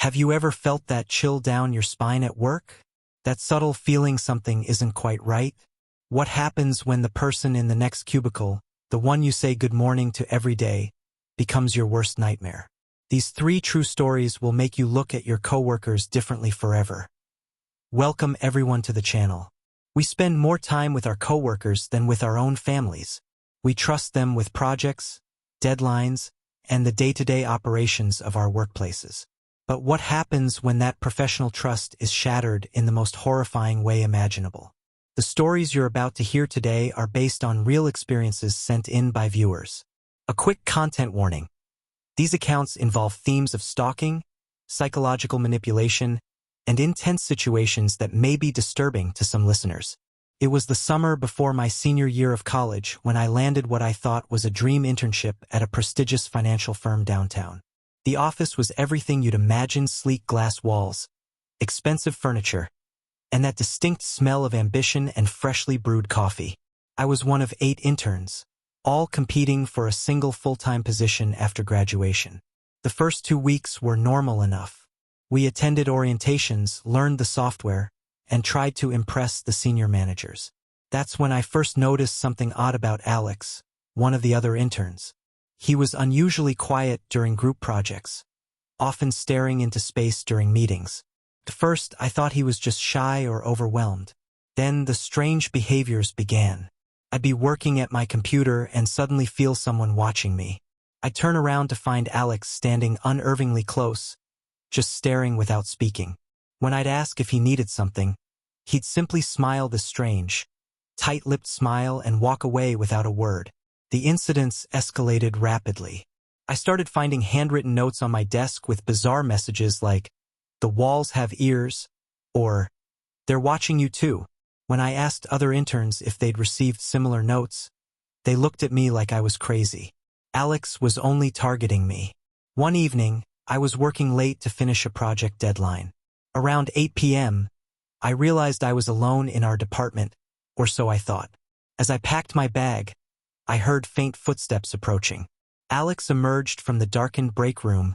Have you ever felt that chill down your spine at work? That subtle feeling something isn't quite right? What happens when the person in the next cubicle, the one you say good morning to every day, becomes your worst nightmare? These 3 true stories will make you look at your coworkers differently forever. Welcome everyone to the channel. We spend more time with our coworkers than with our own families. We trust them with projects, deadlines, and the day-to-day operations of our workplaces. But what happens when that professional trust is shattered in the most horrifying way imaginable? The stories you're about to hear today are based on real experiences sent in by viewers. A quick content warning. These accounts involve themes of stalking, psychological manipulation, and intense situations that may be disturbing to some listeners. It was the summer before my senior year of college when I landed what I thought was a dream internship at a prestigious financial firm downtown. The office was everything you'd imagine: sleek glass walls, expensive furniture, and that distinct smell of ambition and freshly brewed coffee. I was one of 8 interns, all competing for a single full-time position after graduation. The first 2 weeks were normal enough. We attended orientations, learned the software, and tried to impress the senior managers. That's when I first noticed something odd about Alex, one of the other interns. He was unusually quiet during group projects, often staring into space during meetings. At first, I thought he was just shy or overwhelmed. Then the strange behaviors began. I'd be working at my computer and suddenly feel someone watching me. I'd turn around to find Alex standing unnervingly close, just staring without speaking. When I'd ask if he needed something, he'd simply smile this strange, tight-lipped smile and walk away without a word. The incidents escalated rapidly. I started finding handwritten notes on my desk with bizarre messages like, "The walls have ears," or "They're watching you too." When I asked other interns if they'd received similar notes, they looked at me like I was crazy. Alex was only targeting me. One evening, I was working late to finish a project deadline. Around 8 p.m., I realized I was alone in our department, or so I thought. As I packed my bag, I heard faint footsteps approaching. Alex emerged from the darkened break room,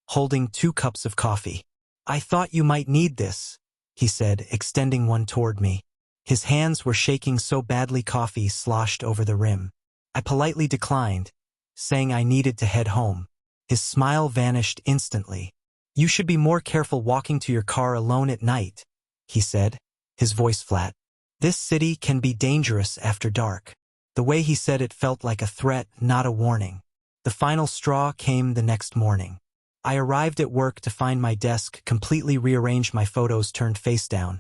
holding 2 cups of coffee. "I thought you might need this," he said, extending one toward me. His hands were shaking so badly coffee sloshed over the rim. I politely declined, saying I needed to head home. His smile vanished instantly. "You should be more careful walking to your car alone at night," he said, his voice flat. "This city can be dangerous after dark." The way he said it felt like a threat, not a warning. The final straw came the next morning. I arrived at work to find my desk completely rearranged, my photos turned face down,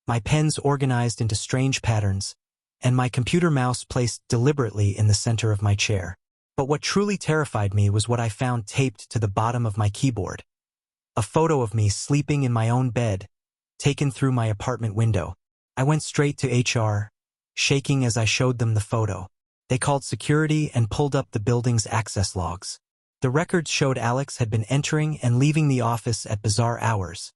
my pens organized into strange patterns, and my computer mouse placed deliberately in the center of my chair. But what truly terrified me was what I found taped to the bottom of my keyboard. A photo of me sleeping in my own bed, taken through my apartment window. I went straight to HR, shaking as I showed them the photo. They called security and pulled up the building's access logs. The records showed Alex had been entering and leaving the office at bizarre hours,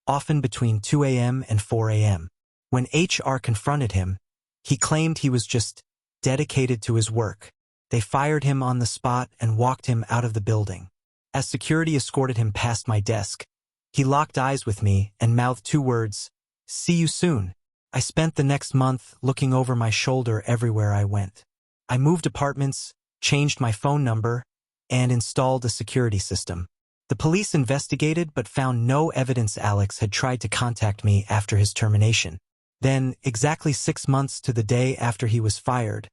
often between 2 a.m. and 4 a.m. When HR confronted him, he claimed he was just dedicated to his work. They fired him on the spot and walked him out of the building. As security escorted him past my desk, he locked eyes with me and mouthed 2 words, "See you soon." I spent the next month looking over my shoulder everywhere I went. I moved apartments, changed my phone number, and installed a security system. The police investigated but found no evidence Alex had tried to contact me after his termination. Then, exactly 6 months to the day after he was fired,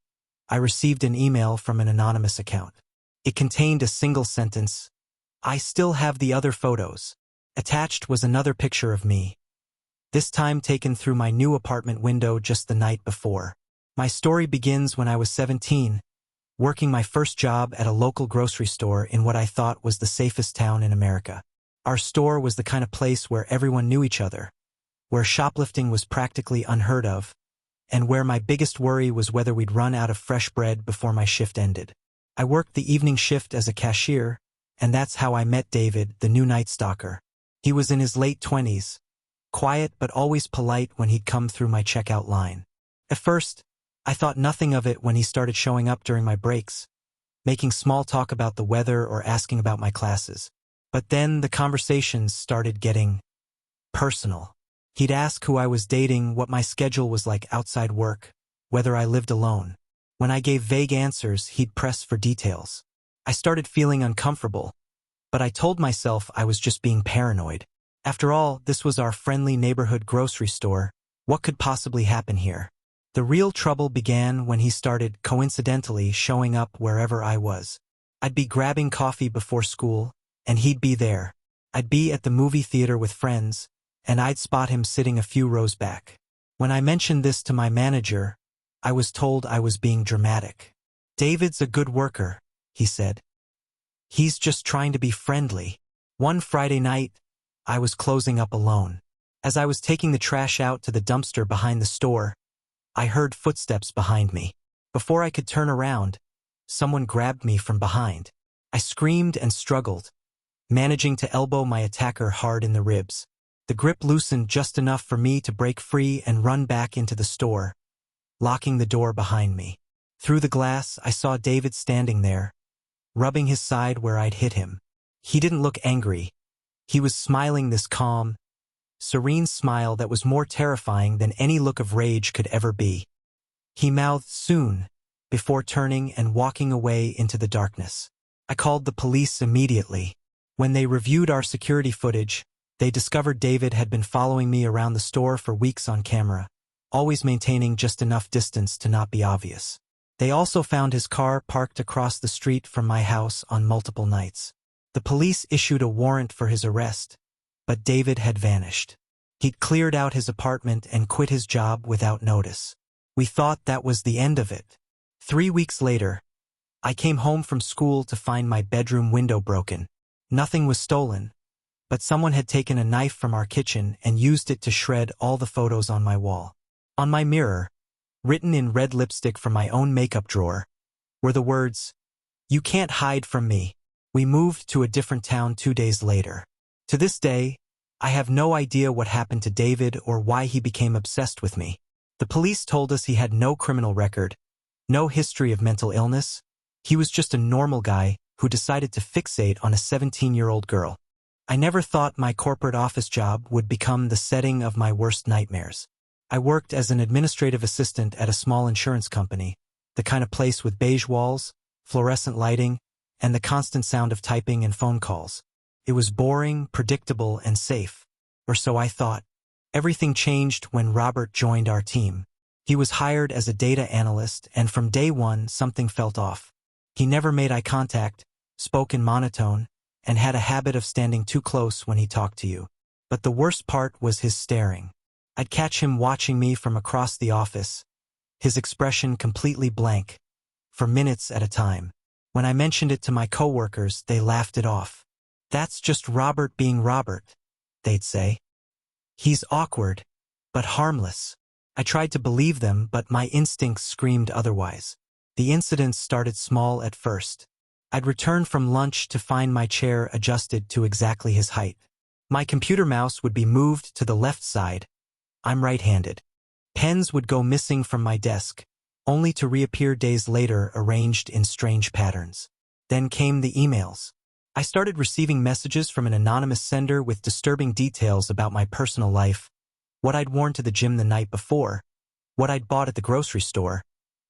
I received an email from an anonymous account. It contained a single sentence, "I still have the other photos." Attached was another picture of me, this time taken through my new apartment window just the night before. My story begins when I was 17, working my first job at a local grocery store in what I thought was the safest town in America. Our store was the kind of place where everyone knew each other, where shoplifting was practically unheard of, and where my biggest worry was whether we'd run out of fresh bread before my shift ended. I worked the evening shift as a cashier, and that's how I met David, the new night stalker. He was in his late 20s, quiet but always polite when he'd come through my checkout line. At first, I thought nothing of it when he started showing up during my breaks, making small talk about the weather or asking about my classes. But then the conversations started getting personal. He'd ask who I was dating, what my schedule was like outside work, whether I lived alone. When I gave vague answers, he'd press for details. I started feeling uncomfortable, but I told myself I was just being paranoid. After all, this was our friendly neighborhood grocery store. What could possibly happen here? The real trouble began when he started coincidentally showing up wherever I was. I'd be grabbing coffee before school, and he'd be there. I'd be at the movie theater with friends, and I'd spot him sitting a few rows back. When I mentioned this to my manager, I was told I was being dramatic. "David's a good worker," he said. "He's just trying to be friendly." One Friday night, I was closing up alone. As I was taking the trash out to the dumpster behind the store, I heard footsteps behind me. Before I could turn around, someone grabbed me from behind. I screamed and struggled, managing to elbow my attacker hard in the ribs. The grip loosened just enough for me to break free and run back into the store, locking the door behind me. Through the glass, I saw David standing there, rubbing his side where I'd hit him. He didn't look angry. He was smiling, this calm, serene smile that was more terrifying than any look of rage could ever be. He mouthed "soon" before turning and walking away into the darkness. I called the police immediately. When they reviewed our security footage, they discovered David had been following me around the store for weeks on camera, always maintaining just enough distance to not be obvious. They also found his car parked across the street from my house on multiple nights. The police issued a warrant for his arrest, but David had vanished. He'd cleared out his apartment and quit his job without notice. We thought that was the end of it. 3 weeks later, I came home from school to find my bedroom window broken. Nothing was stolen, but someone had taken a knife from our kitchen and used it to shred all the photos on my wall. On my mirror, written in red lipstick from my own makeup drawer, were the words, "You can't hide from me." We moved to a different town 2 days later. To this day, I have no idea what happened to David or why he became obsessed with me. The police told us he had no criminal record, no history of mental illness. He was just a normal guy who decided to fixate on a 17-year-old girl. I never thought my corporate office job would become the setting of my worst nightmares. I worked as an administrative assistant at a small insurance company, the kind of place with beige walls, fluorescent lighting, and the constant sound of typing and phone calls. It was boring, predictable, and safe. Or so I thought. Everything changed when Robert joined our team. He was hired as a data analyst, and from day one, something felt off. He never made eye contact, spoke in monotone, and had a habit of standing too close when he talked to you. But the worst part was his staring. I'd catch him watching me from across the office, his expression completely blank, for minutes at a time. When I mentioned it to my coworkers, they laughed it off. "That's just Robert being Robert," they'd say. "He's awkward, but harmless." I tried to believe them, but my instincts screamed otherwise. The incidents started small at first. I'd return from lunch to find my chair adjusted to exactly his height. My computer mouse would be moved to the left side. I'm right-handed. Pens would go missing from my desk, only to reappear days later arranged in strange patterns. Then came the emails. I started receiving messages from an anonymous sender with disturbing details about my personal life, what I'd worn to the gym the night before, what I'd bought at the grocery store,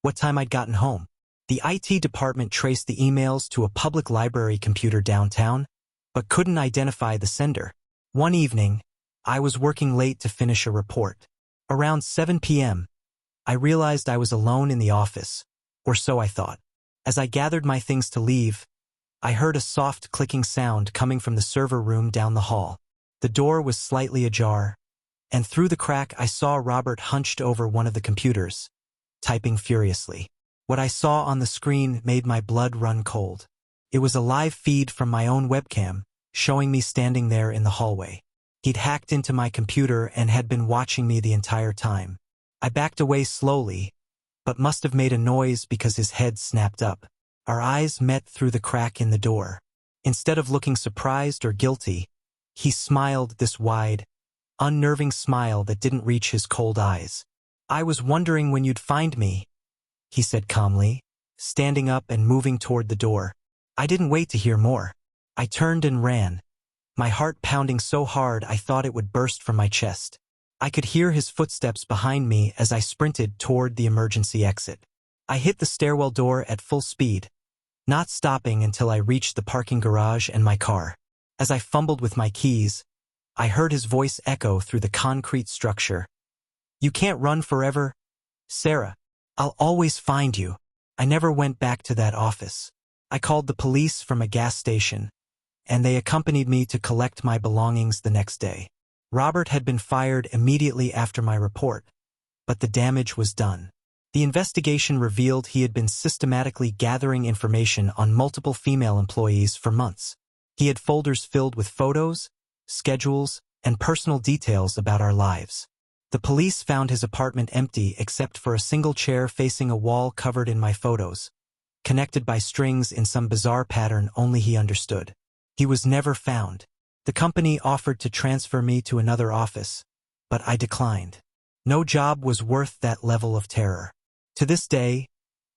what time I'd gotten home. The IT department traced the emails to a public library computer downtown, but couldn't identify the sender. One evening, I was working late to finish a report. Around 7 p.m., I realized I was alone in the office, or so I thought. As I gathered my things to leave, I heard a soft clicking sound coming from the server room down the hall. The door was slightly ajar, and through the crack I saw Robert hunched over one of the computers, typing furiously. What I saw on the screen made my blood run cold. It was a live feed from my own webcam, showing me standing there in the hallway. He'd hacked into my computer and had been watching me the entire time. I backed away slowly, but must have made a noise because his head snapped up. Our eyes met through the crack in the door. Instead of looking surprised or guilty, he smiled, this wide, unnerving smile that didn't reach his cold eyes. "I was wondering when you'd find me," he said calmly, standing up and moving toward the door. I didn't wait to hear more. I turned and ran. my heart pounding so hard I thought it would burst from my chest. I could hear his footsteps behind me as I sprinted toward the emergency exit. I hit the stairwell door at full speed, not stopping until I reached the parking garage and my car. As I fumbled with my keys, I heard his voice echo through the concrete structure. "You can't run forever, Sarah. I'll always find you." I never went back to that office. I called the police from a gas station, and they accompanied me to collect my belongings the next day. Robert had been fired immediately after my report, but the damage was done. The investigation revealed he had been systematically gathering information on multiple female employees for months. He had folders filled with photos, schedules, and personal details about our lives. The police found his apartment empty except for a single chair facing a wall covered in my photos, connected by strings in some bizarre pattern only he understood. He was never found. The company offered to transfer me to another office, but I declined. No job was worth that level of terror. To this day,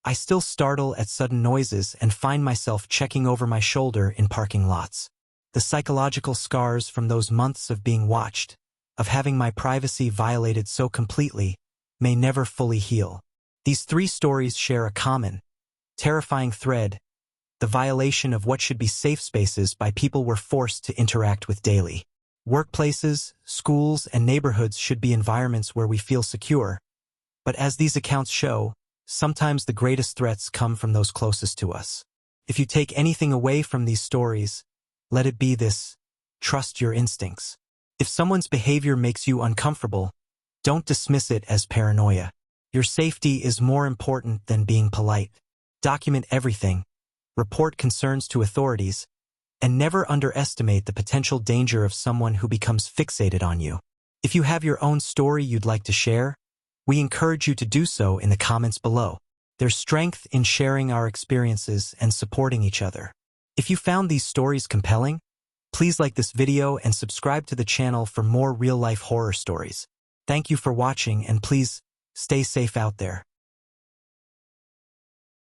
I still startle at sudden noises and find myself checking over my shoulder in parking lots. The psychological scars from those months of being watched, of having my privacy violated so completely, may never fully heal. These three stories share a common, terrifying thread: the violation of what should be safe spaces by people we're forced to interact with daily. Workplaces, schools, and neighborhoods should be environments where we feel secure, but as these accounts show, sometimes the greatest threats come from those closest to us. If you take anything away from these stories, let it be this: trust your instincts. If someone's behavior makes you uncomfortable, don't dismiss it as paranoia. Your safety is more important than being polite. Document everything, report concerns to authorities, and never underestimate the potential danger of someone who becomes fixated on you. If you have your own story you'd like to share, we encourage you to do so in the comments below. There's strength in sharing our experiences and supporting each other. If you found these stories compelling, please like this video and subscribe to the channel for more real-life horror stories. Thank you for watching, and please stay safe out there.